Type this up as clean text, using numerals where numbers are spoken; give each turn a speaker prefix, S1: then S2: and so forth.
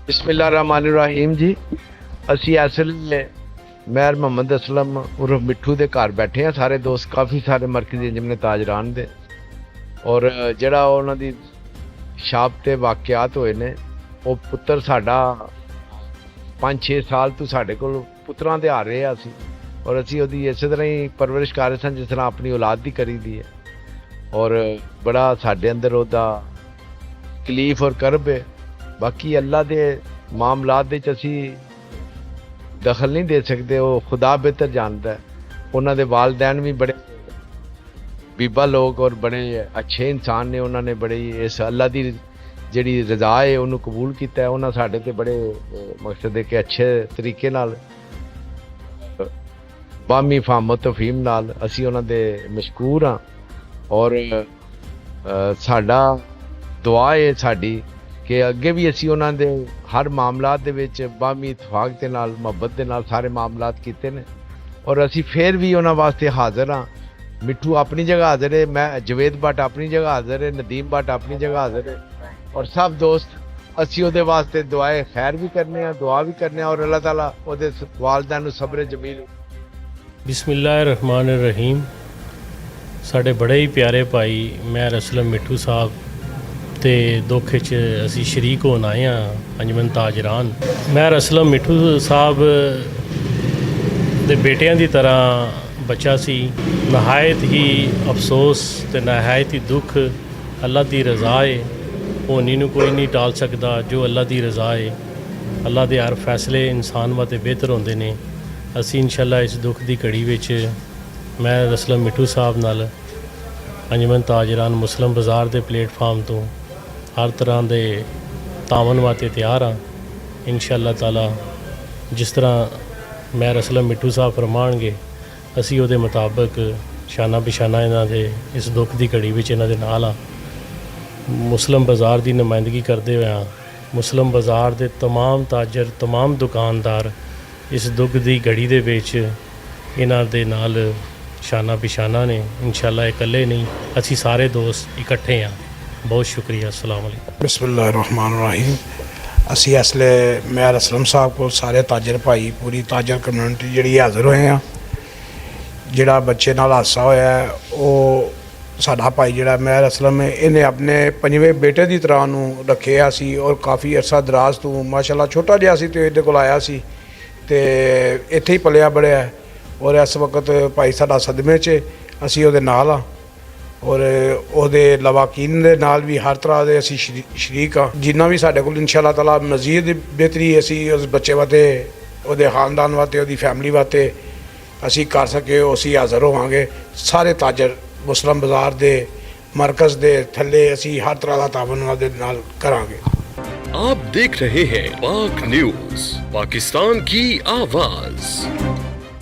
S1: बिस्मिल्लाहिर्रहमानिर्रहीम जी। असी इस वेले महर मोहम्मद असलम उर्फ मिट्ठू के घर बैठे हैं। सारे दोस्त काफ़ी सारे मरकज़ी जिमने ताजरान दे और जड़ा उन्होंने छाप ते वाक़यात होए ने वो पुत्र साडा 5-6 साल तो साढ़े को पुत्रां दे आ रहे असी और असी उहदी इस तरह ही परवरिश कर रहे सन जिस तरह अपनी औलाद की करी दी है और बड़ा साडे अंदर उहदा तकलीफ और करब है। बाकी अल्लाह के मामलात दे असी दखल नहीं दे सकते, वो खुदा बेहतर जानता है। उन्होंने वालदैन भी बड़े बीबा लोग और बड़े अच्छे इंसान ने, उन्होंने बड़े इस अल्लाह की जिहड़ी रज़ा है उन्होंने कबूल किया है। उन्होंने साढ़े ते बड़े मकसद है कि अच्छे तरीके नाल बामी फाम तफहीम नाल असी उन्होंने मशकूर हाँ और साडा दुआ है साडी कि अगे भी असी उन्होंने हर मामलात दे विच बामी इतफाक के नाल मुहब्बत के नाल सारे मामलात किए ने और असी फिर भी उन्होंने वास्ते हाज़र हाँ। मिट्ठू अपनी जगह हाज़र है, मैं जवेद भट्ट अपनी जगह हाज़र है, नदीम भट्ट अपनी जगह हाज़र है और सब दोस्त असी उहदे वास्ते दुआए खैर भी करने हैं, दुआ भी करने और अल्लाह ताला उहदे वालिदैन नूं सब्र जमील।
S2: बिस्मिल्लाहिर्रहमानिर्रहीम। साढ़े बड़े ही प्यारे भाई महर असलम मिट्ठू साहब ते दुख च असी शरीक होन आए हैं अंजमन ताजरान। महर असलम मिट्ठू साहब दे बेटियां दी तरह बच्चा सी। नहायत ही अफसोस ते नहायत ही दुख। अल्लाह दी रज़ा है, होनी नूं कोई नहीं टाल सकता। जो अल्लाह दी रज़ा है, अल्लाह दे हर फैसले इंसान वास्ते बेहतर होंदे ने। असी इंशाअल्लाह इस दुख दी घड़ी विच महर असलम मिट्ठू साहब नाल अंजमन ताजरान मुस्लिम बाज़ार के प्लेटफार्म तो हर तरह के तावन वास्ते तैयार हाँ। इंशाअल्लाह ताला जिस तरह महर असलम मिट्ठू साहब फरमाणगे असी उहदे मुताबिक शाना बिशाना इन्हां दे इस दुख की घड़ी विच इन्हां दे नाल हाँ। मुस्लिम बाज़ार की नुमाइंदगी करते हुए मुस्लिम बाज़ार के तमाम ताजर तमाम दुकानदार इस दुख की घड़ी दे विच इन्हां दे नाल शाना बिशाना ने। इंशाअल्लाह इकल्ले नहीं, असी सारे दोस्त इकट्ठे हाँ। बहुत शुक्रिया। अस्सलाम वालेकुम।
S3: बिस्मिल्लाहिर्रहमानिर्रहीम। असी इसले महर असलम साहब को सारे ताजर भाई पूरी ताजर कम्यूनिटी जी हाज़र होए हैं। जिहड़ा बच्चे नाल हादसा होया है वो साडा भाई जिहड़ा महर असलम है, इन्हें अपने 5वें बेटे की तरह नूं रखिया सी और काफ़ी अरसा दराज तो माशाअल्लाह छोटा जिहा सी ते इहदे कोल आया सी ते इत्थे ही पलिया बढ़िया है और इस वक्त भाई साडा सदमे च असी उहदे नाल हाँ और उहदे लवाकीन दे नाल भी हर तरह के असी शरीक हाँ। जिन्ना भी साडे कोल इंशाअल्लाह ताला मज़ीद बेहतरी असी उस बच्चे वास्ते उहदे खानदान वास्ते उहदी फैमिली वास्ते असी कर सके असी हाज़र होवांगे। सारे ताजर मुस्लिम बाज़ार दे मरकज़ दे थल्ले असी हर तरह का तावन उहदे नाल करांगे।
S4: आप देख रहे हैं पाक न्यूज़, पाकिस्तान की आवाज़।